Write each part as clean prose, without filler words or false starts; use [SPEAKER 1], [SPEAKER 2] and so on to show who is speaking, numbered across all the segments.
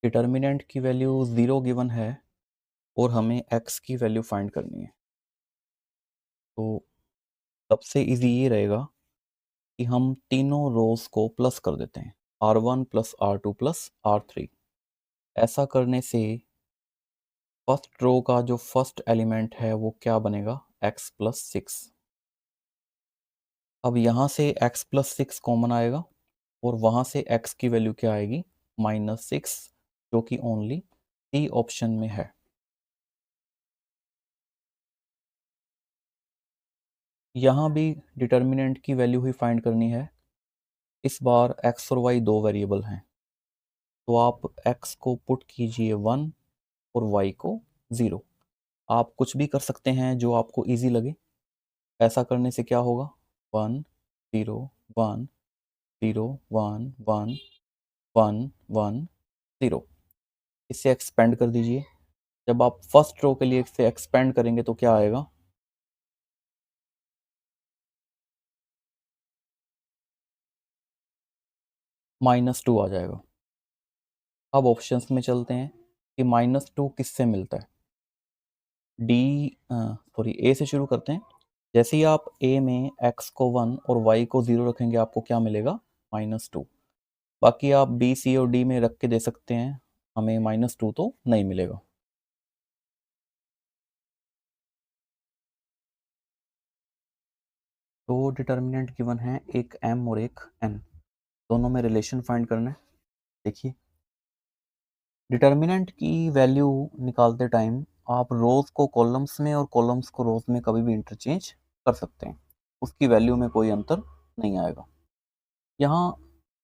[SPEAKER 1] Determinant की value 0 given है और हमें x की वैल्यू फाइंड करनी है। तो सबसे इजी ये रहेगा कि हम तीनों रोज को प्लस कर देते हैं, r1 plus r2 plus r3। ऐसा करने से फर्स्ट रो का जो फर्स्ट एलिमेंट है वो क्या बनेगा, x प्लस 6। अब यहाँ से x प्लस 6 कॉमन आएगा और वहाँ से x की वैल्यू क्या आएगी, -6, जो कि ओनली सी ऑप्शन में है। यहाँ भी डिटर्मिनेंट की वैल्यू ही फाइंड करनी है। इस बार x और y दो वेरिएबल हैं, तो आप x को पुट कीजिए 1 और y को 0। आप कुछ भी कर सकते हैं जो आपको इजी लगे। ऐसा करने से क्या होगा, 1 0 1 0 1 1 1 1 0। इसे एक्सपेंड कर दीजिए। जब आप फर्स्ट रो के लिए इसे एक्सपेंड करेंगे तो क्या आएगा, -2 आ जाएगा। अब ऑप्शंस में चलते हैं कि -2 किससे मिलता है। ए से शुरू करते हैं। जैसे ही आप ए में x को 1 और y को 0 रखेंगे आपको क्या मिलेगा, -2। बाकी आप बी सी और डी में रख के दे सकते हैं, हमें -2 तो नहीं मिलेगा। तो डिटर्मिनेंट गिवन है, एक m और एक n, दोनों में रिलेशन फाइंड करना है। देखिए, डिटर्मिनेंट की वैल्यू निकालते टाइम आप रोज को कॉलम्स में और कॉलम्स को रोज में कभी भी इंटरचेंज कर सकते हैं, उसकी वैल्यू में कोई अंतर नहीं आएगा। यहाँ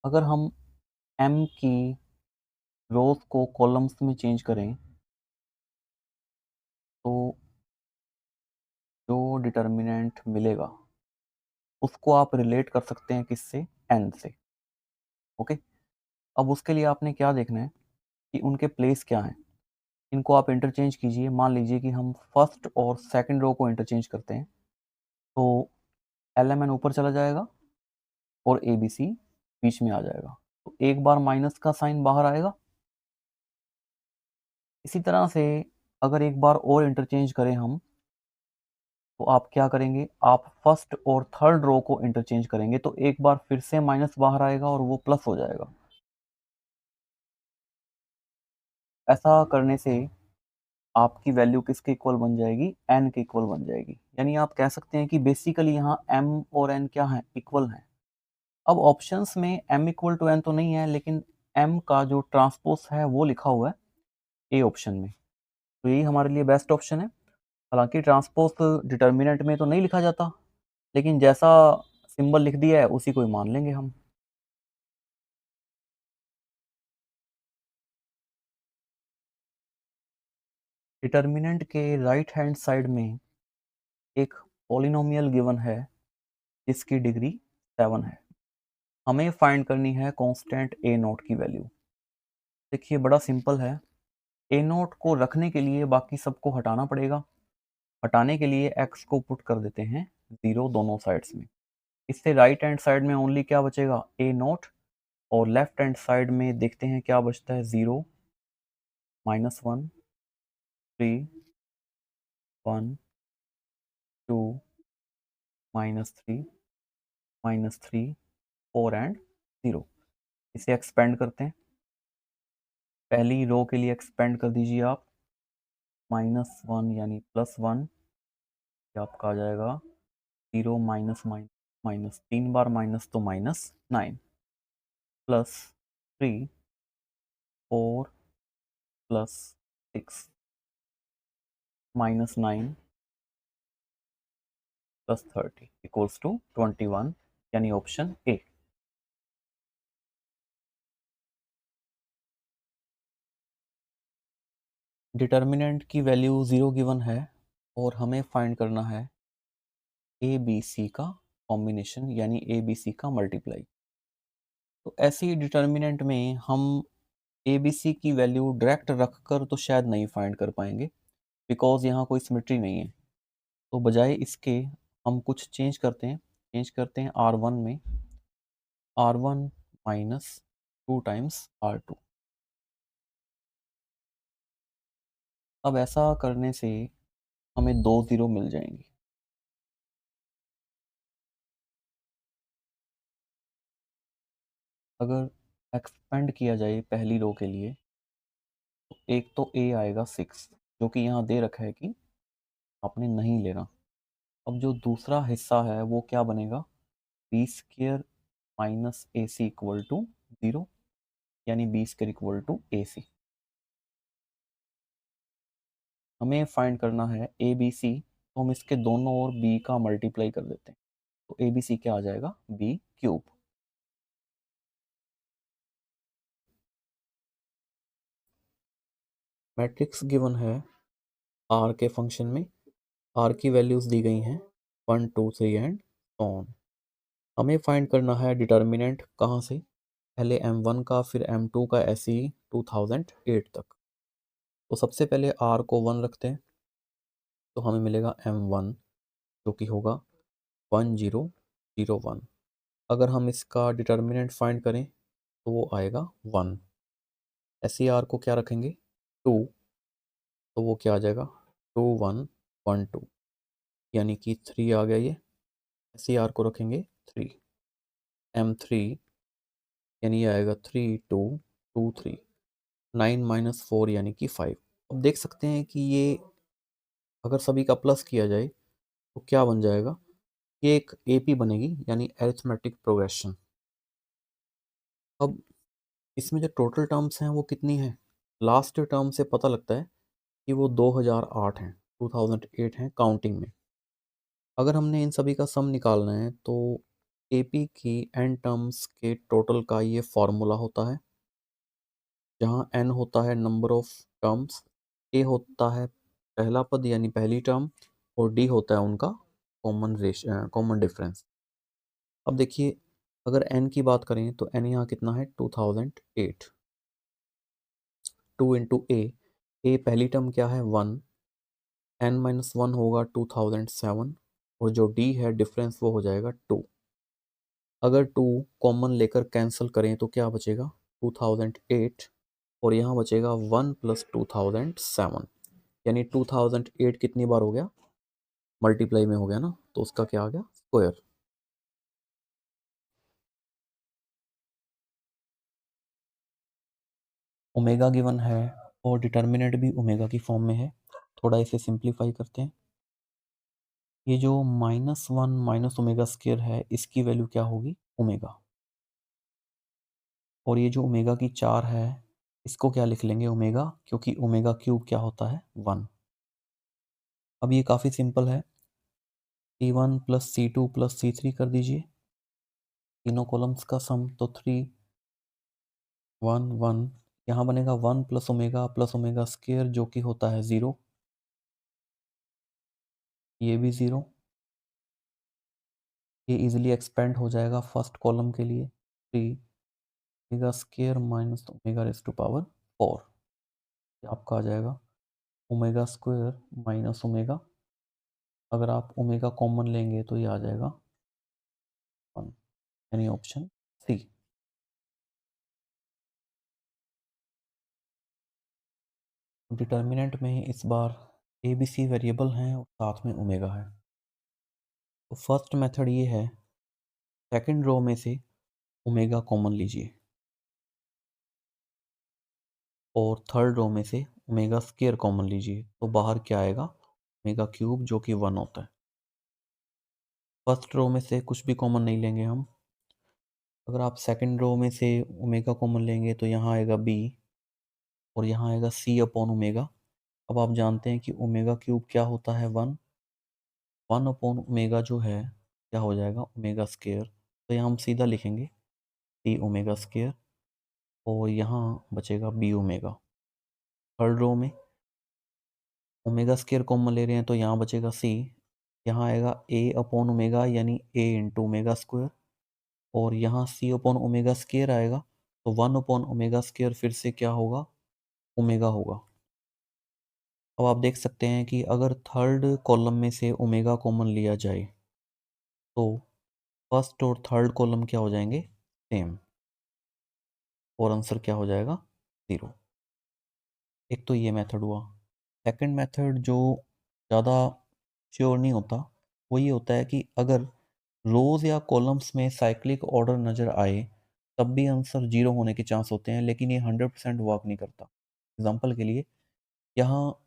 [SPEAKER 1] अगर हम m की रोज को कॉलम्स में चेंज करें तो जो डिटर्मिनेंट मिलेगा उसको आप रिलेट कर सकते हैं किससे, n से। ओके, अब उसके लिए आपने क्या देखना है कि उनके प्लेस क्या हैं। इनको आप इंटरचेंज कीजिए। मान लीजिए कि हम फर्स्ट और सेकंड रो को इंटरचेंज करते हैं, तो LMN ऊपर चला जाएगा और ABC बीच में आ जाएगा, तो एक बार माइनस का साइन बाहर आएगा। इसी तरह से अगर एक बार और इंटरचेंज करें हम, तो आप क्या करेंगे, आप फर्स्ट और थर्ड रो को इंटरचेंज करेंगे तो एक बार फिर से माइनस बाहर आएगा और वो प्लस हो जाएगा। ऐसा करने से आपकी वैल्यू किसके इक्वल बन जाएगी, n के इक्वल बन जाएगी। यानी आप कह सकते हैं कि बेसिकली यहाँ m और n क्या है, इक्वल हैं। अब ऑप्शंस में m इक्वल टू n तो नहीं है, लेकिन m का जो ट्रांसपोज है वो लिखा हुआ है ए ऑप्शन में, तो यही हमारे लिए बेस्ट ऑप्शन है। हालांकि ट्रांसपोज डिटर्मिनेंट में तो नहीं लिखा जाता, लेकिन जैसा सिंबल लिख दिया है उसी को ही मान लेंगे हम। डिटर्मिनेंट के राइट हैंड साइड में एक पॉलिनोमियल गिवन है जिसकी डिग्री 7 है। हमें फाइंड करनी है कांस्टेंट ए नोट की वैल्यू। देखिए, बड़ा सिंपल है। ए नोट को रखने के लिए बाकी सबको हटाना पड़ेगा। हटाने के लिए x को पुट कर देते हैं 0 दोनों साइड्स में। इससे राइट हैंड साइड में ओनली क्या बचेगा, ए नोट, और लेफ्ट हैंड साइड में देखते हैं क्या बचता है, 0 -1 3 1 2 -3 -3 4 एंड 0। इसे एक्सपेंड करते हैं। पहली रो के लिए एक्सपेंड कर दीजिए आप, -1 यानी +1, ये आपका आ जाएगा 0 माइनस माइनस माइनस, 3 बार माइनस तो -9, +3 4 +6 -9 +30 इक्वल्स टू 21, यानी ऑप्शन ए। डिटर्मिनेंट की वैल्यू 0 गिवन है और हमें फाइंड करना है ए बी सी का कॉम्बिनेशन, यानी ए बी सी का मल्टीप्लाई। तो ऐसी डिटर्मिनेंट में हम ए बी सी की वैल्यू डायरेक्ट रखकर तो शायद नहीं फाइंड कर पाएंगे, बिकॉज यहाँ कोई सिमेट्री नहीं है। तो बजाय इसके हम कुछ चेंज करते हैं R1 में, R1 -2 टाइम्स R2। अब ऐसा करने से हमें 2 ज़ीरो मिल जाएंगे। अगर एक्सपेंड किया जाए पहली रो के लिए तो एक तो ए आएगा 6, जो कि यहाँ दे रखा है कि आपने नहीं लेना। अब जो दूसरा हिस्सा है वो क्या बनेगा, b square minus a c equal to 0, यानी b square equal to a c. हमें फाइंड करना है ए बी सी, तो हम इसके दोनों ओर बी का मल्टीप्लाई कर देते हैं, तो ए बी सी क्या आ जाएगा, बी क्यूब। मैट्रिक्स गिवन है आर के फंक्शन में, आर की वैल्यूज दी गई हैं 1 2 3 एंड ऑन। हमें फाइंड करना है डिटर्मिनेंट कहाँ से, पहले m1 का फिर m2 का, ऐसे ही 2008 तक। तो सबसे पहले r को 1 रखते हैं, तो हमें मिलेगा m1 जो कि होगा 1001। अगर हम इसका डिटर्मिनेंट फाइंड करें तो वो आएगा 1। ऐसे ही r को क्या रखेंगे 2, तो वो क्या आ जाएगा 2112, यानी कि 3 आ गया ये। ऐसे ही r को रखेंगे 3, m3 यानी ये आएगा 3223, 9 माइनस 4 यानी कि 5। अब देख सकते हैं कि ये अगर सभी का प्लस किया जाए तो क्या बन जाएगा, ये एक एपी बनेगी, यानी अरिथमेटिक प्रोग्रेशन। अब इसमें जो टोटल टर्म्स हैं वो कितनी हैं, लास्ट टर्म से पता लगता है कि वो 2008 हैं, 2008 हैं काउंटिंग में। अगर हमने इन सभी का सम निकालना है तो एपी की एन टर्म्स के टोटल का ये फॉर्मूला होता है, जहाँ एन होता है नंबर ऑफ टर्म्स, ए होता है पहला पद यानी पहली टर्म, और डी होता है उनका कॉमन डिफरेंस। अब देखिए अगर एन की बात करें तो एन यहाँ कितना है 2008, 2 इंटू ए पहली टर्म क्या है 1, एन माइनस 1 होगा 2007, और जो डी है डिफरेंस वो हो जाएगा 2। अगर 2 कॉमन लेकर कैंसिल करें तो क्या बचेगा 2008, और यहाँ बचेगा 1 प्लस 2007, यानी 2008 कितनी बार हो गया, मल्टीप्लाई में हो गया ना, तो उसका क्या आ गया स्क्वायर। ओमेगा गिवन है और डिटर्मिनेंट भी ओमेगा की फॉर्म में है। थोड़ा इसे सिंप्लीफाई करते हैं। ये जो -1 माइनस ओमेगा स्क्वायर है इसकी वैल्यू क्या होगी ओमेगा, और ये जो ओमेगा की 4 है इसको क्या लिख लेंगे ओमेगा, क्योंकि ओमेगा क्यूब क्या होता है 1। अब ये काफ़ी सिंपल है, C1 plus C2 plus C3 कर दीजिए, तीनों कॉलम्स का सम, तो 3 1 1, यहाँ बनेगा 1 प्लस ओमेगा स्क्वायर जो कि होता है 0, ये भी 0, ये इजीली एक्सपेंड हो जाएगा फर्स्ट कॉलम के लिए, 3 omega square minus omega raise to power 4, ये आपका आ जाएगा ओमेगा स्क्वायर माइनस ओमेगा, अगर आप ओमेगा कॉमन लेंगे तो ये आ जाएगा 1, यानी ऑप्शन सी। डिटर्मिनेंट में इस बार ए बी सी वेरिएबल हैं और साथ में ओमेगा है। तो फर्स्ट मेथड ये है, सेकंड रो में से ओमेगा कॉमन लीजिए और थर्ड रो में से ओमेगा स्क्वायर कॉमन लीजिए, तो बाहर क्या आएगा ओमेगा क्यूब जो कि 1 होता है। फर्स्ट रो में से कुछ भी कॉमन नहीं लेंगे हम, अगर आप सेकंड रो में से ओमेगा कॉमन लेंगे तो यहाँ आएगा बी और यहाँ आएगा सी अपॉन ओमेगा। अब आप जानते हैं कि ओमेगा क्यूब क्या होता है 1, 1 अपॉन ओमेगा जो है क्या हो जाएगा ओमेगा स्क्वायर, तो यहाँ हम सीधा लिखेंगे सी ओमेगा स्क्वायर और यहाँ बचेगा बी ओमेगा। थर्ड रो में ओमेगा स्क्वायर कॉमन ले रहे हैं तो यहाँ बचेगा सी, यहाँ आएगा ए अपॉन ओमेगा यानी ए इंटू ओमेगा स्क्वायर, और यहाँ सी अपॉन ओमेगा स्क्वायर आएगा तो 1 अपॉन ओमेगा स्क्वायर फिर से क्या होगा ओमेगा होगा। अब आप देख सकते हैं कि अगर थर्ड कॉलम में से ओमेगा कॉमन लिया जाए तो फर्स्ट और थर्ड कॉलम क्या हो जाएंगे सेम, और आंसर क्या हो जाएगा 0। एक तो ये मेथड हुआ। सेकंड मेथड जो ज़्यादा श्योर नहीं होता, वो ये होता है कि अगर रोज़ या कॉलम्स में साइक्लिक ऑर्डर नज़र आए, तब भी आंसर 0 होने के चांस होते हैं, लेकिन ये 100% वर्क नहीं करता। एग्ज़ाम्पल के लिए, यहाँ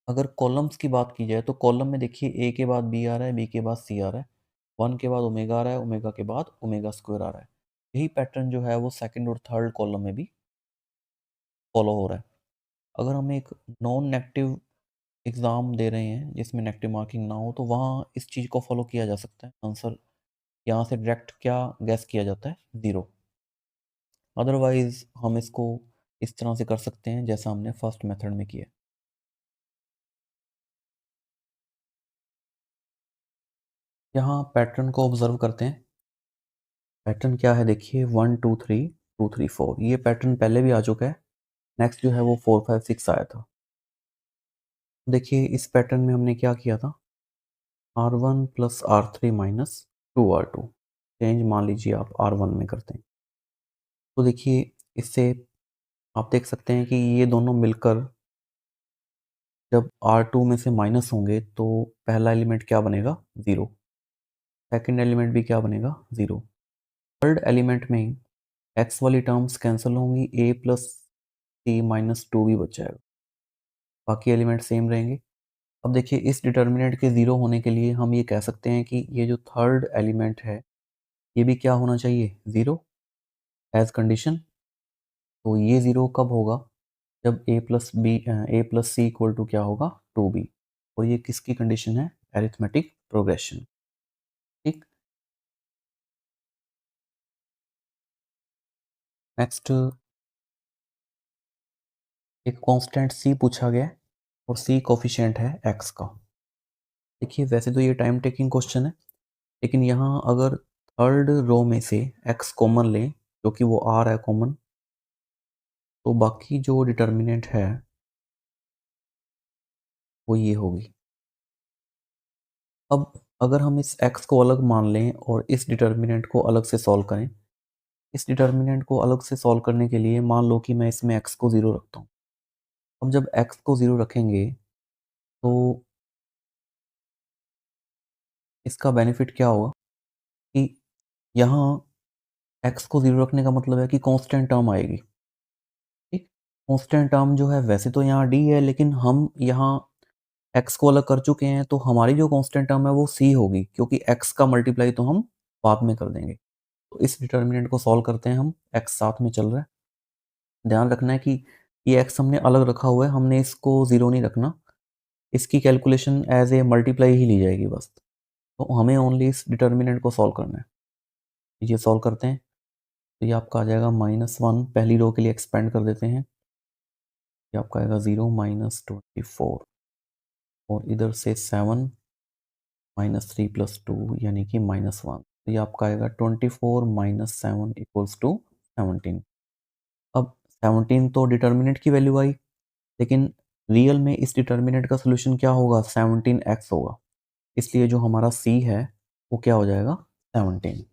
[SPEAKER 1] अगर कॉलम्स की बात की जाए, तो कॉलम में देखिए ए के बाद बी आ रहा है, बी के बाद सी आ रहा है, 1 के बाद ओमेगा आ रहा है, ओमेगा के बाद ओमेगा स्क्वायर आ रहा है। यही पैटर्न जो है वो सेकंड और थर्ड कॉलम में भी फॉलो हो रहा है। अगर हम एक नॉन नेगेटिव एग्ज़ाम दे रहे हैं जिसमें नेगेटिव मार्किंग ना हो, तो वहाँ इस चीज़ को फॉलो किया जा सकता है। आंसर यहाँ से डायरेक्ट क्या गेस किया जाता है? 0। अदरवाइज़ हम इसको इस तरह से कर सकते हैं जैसा हमने फर्स्ट मेथड में किया। यहाँ पैटर्न को ऑब्ज़र्व करते हैं। पैटर्न क्या है देखिए, 1 2 3 2 3 4, ये पैटर्न पहले भी आ चुका है। नेक्स्ट जो है वो 4 5 6 आया था। देखिए इस पैटर्न में हमने क्या किया था, R1 plus R3 minus 2R2, change मान लीजिए आप R1 में करते हैं। तो देखिए इससे आप देख सकते हैं कि ये दोनों मिलकर जब R2 में से माइनस होंगे तो पहला एलिमेंट क्या बनेगा? 0। सेकंड एलिमेंट भी क्या बनेगा? 0। थर्ड एलिमेंट में x वाली टर्म्स कैंसिल होंगी, a प्लस सी माइनस 2 भी बच जाएगा, बाकी एलिमेंट सेम रहेंगे। अब देखिए इस डिटर्मिनेंट के 0 होने के लिए हम ये कह सकते हैं कि ये जो थर्ड एलिमेंट है, ये भी क्या होना चाहिए? 0 एज कंडीशन। तो ये 0 कब होगा? जब a plus c equal to क्या होगा? 2b। और ये किसकी कंडीशन है? Arithmetic progression. ठीक। नेक्स्ट एक कांस्टेंट c पूछा गया है और c कोफिशिएंट है x का। देखिए वैसे तो ये टाइम टेकिंग क्वेश्चन है, लेकिन यहाँ अगर थर्ड रो में से x कॉमन लें, जो कि वो आ रहा है कॉमन, तो बाकी जो डिटर्मिनेंट है वो ये होगी। अब अगर हम इस x को अलग मान लें और इस डिटर्मिनेंट को अलग से सॉल्व करें, इस डिटर्मिनेंट को अलग से सॉल्व करने के लिए मान लो कि मैं इसमें x को 0 रखता हूँ। अब जब x को 0 रखेंगे तो इसका बेनिफिट क्या होगा कि यहाँ x को 0 रखने का मतलब है कि कांस्टेंट टर्म आएगी। ठीक। कांस्टेंट टर्म जो है वैसे तो यहाँ d है, लेकिन हम यहाँ x को अलग कर चुके हैं, तो हमारी जो कांस्टेंट टर्म है वो c होगी, क्योंकि x का मल्टीप्लाई तो हम बाद में कर देंगे। तो इस डिटर्मिनेंट को सॉल्व करते हैं हम, x साथ में चल रहा है। ध्यान रखना है कि ये x हमने अलग रखा हुआ है, हमने इसको 0 नहीं रखना, इसकी कैलकुलेशन एज ए मल्टीप्लाई ही ली जाएगी बस। तो हमें ओनली इस डिटर्मिनेंट को सॉल्व करना है। ये सॉल्व करते हैं तो ये आपका आ जाएगा -1, पहली रो के लिए एक्सपेंड कर देते हैं, ये आपका आएगा 0 -24, और इधर से 7 -3 + 2 यानी कि -1, तो ये आपका आएगा 24 - 7 = 17। अब 17 तो डिटर्मिनेंट की वैल्यू आई, लेकिन रियल में इस डिटर्मिनेंट का सॉल्यूशन क्या होगा? 17x होगा। इसलिए जो हमारा c है वो क्या हो जाएगा? 17।